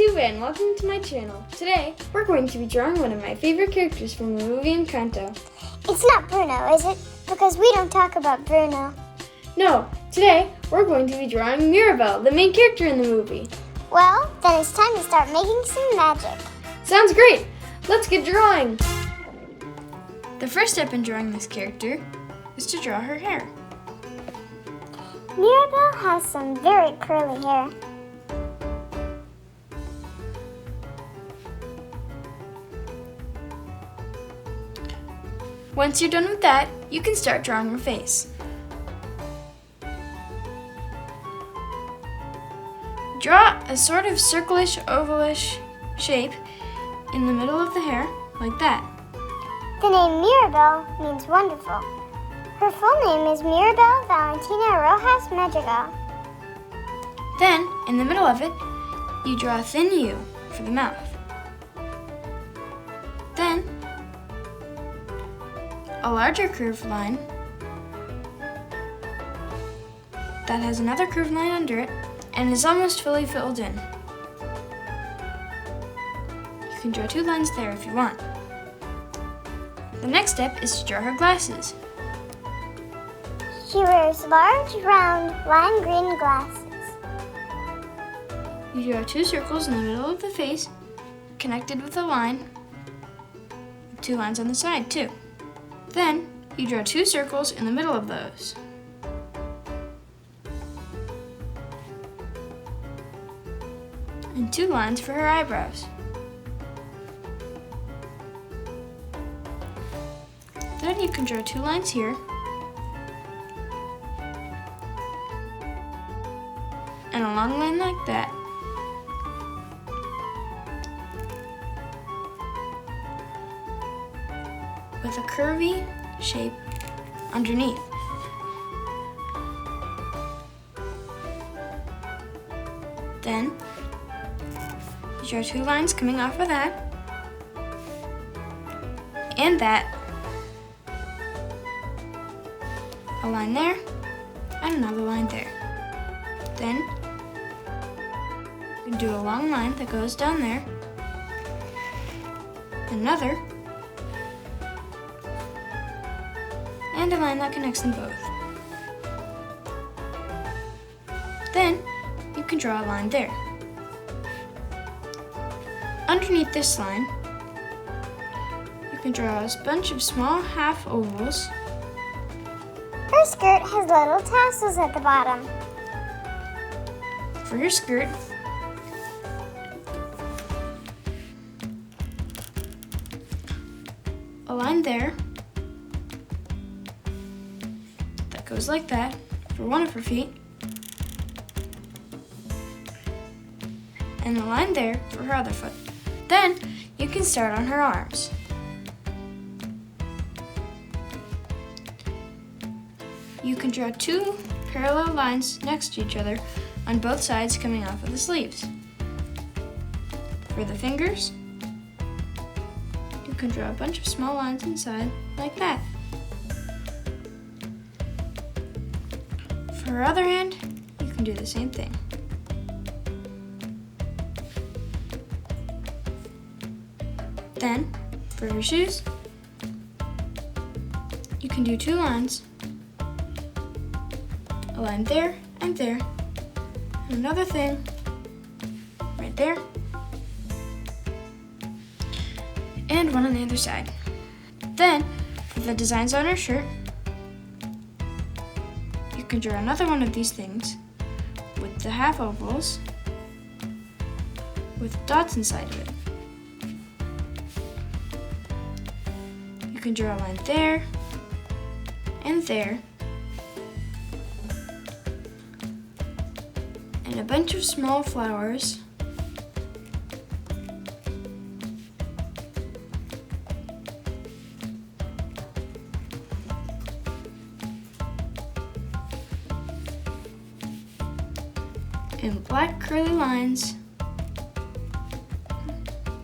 YouTube and welcome to my channel. Today, we're going to be drawing one of my favorite characters from the movie Encanto. It's not Bruno, is it? Because we don't talk about Bruno. No, today, we're going to be drawing Mirabel, the main character in the movie. Well, then it's time to start making some magic. Sounds great! Let's get drawing! The first step in drawing this character is to draw her hair. Mirabel has some very curly hair. Once you're done with that, you can start drawing her face. Draw a sort of circlish, ovalish shape in the middle of the hair, like that. The name Mirabel means wonderful. Her full name is Mirabel Valentina Rojas Madrigal. Then, in the middle of it, you draw a thin U for the mouth. Then, a larger curved line that has another curved line under it and is almost fully filled in. You can draw two lines there if you want. The next step is to draw her glasses. She wears large, round, lime green glasses. You draw two circles in the middle of the face, connected with a line, with two lines on the side too. Then, you draw two circles in the middle of those. And two lines for her eyebrows. Then you can draw two lines here, and a long line like that. With a curvy shape underneath. Then, you draw two lines coming off of that, and that, a line there, and another line there. Then, you do a long line that goes down there, another, and a line that connects them both. Then, you can draw a line there. Underneath this line, you can draw a bunch of small half ovals. Her skirt has little tassels at the bottom. For your skirt, a line there that goes like that for one of her feet, and a line there for her other foot. Then you can start on her arms. You can draw two parallel lines next to each other on both sides coming off of the sleeves. For the fingers, you can draw a bunch of small lines inside like that. For her other hand, you can do the same thing. Then, for her shoes, you can do two lines, a line there and there, and another thing right there, and one on the other side. Then, for the designs on her shirt, you can draw another one of these things with the half ovals with dots inside of it. You can draw a line there and there, and a bunch of small flowers and black curly lines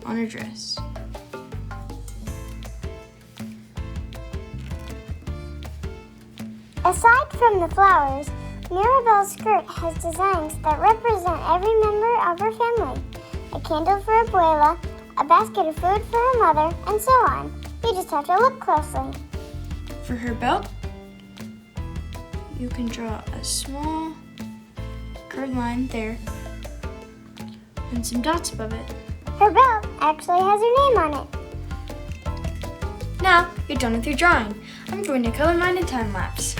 on her dress. Aside from the flowers, Mirabel's skirt has designs that represent every member of her family. a candle for Abuela, a basket of food for her mother, and so on. You just have to look closely. For her belt, you can draw a small curved line there and some dots above it. Her belt actually has her name on it. Now you're done with your drawing. I'm going to color mine in time lapse.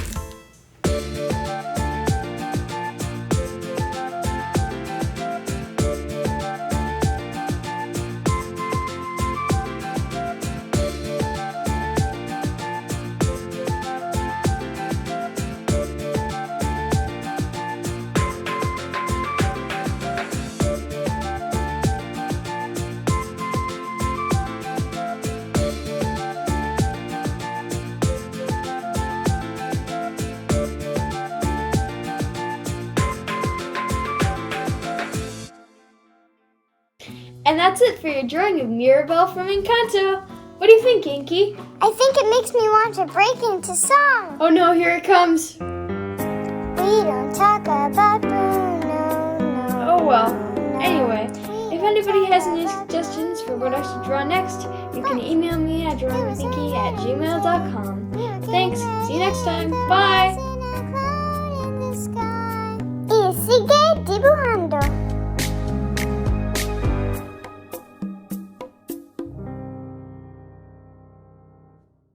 And that's it for your drawing of Mirabel from Encanto. What do you think, Inky? I think it makes me want to break into song. Oh no, here it comes. We don't talk about Bruno, no. Oh well. Anyway, if anybody has any suggestions for what I should draw next, you can email me at drawingwithinky@gmail.com. Thanks. See you next time. Bye. Y sigue dibujando.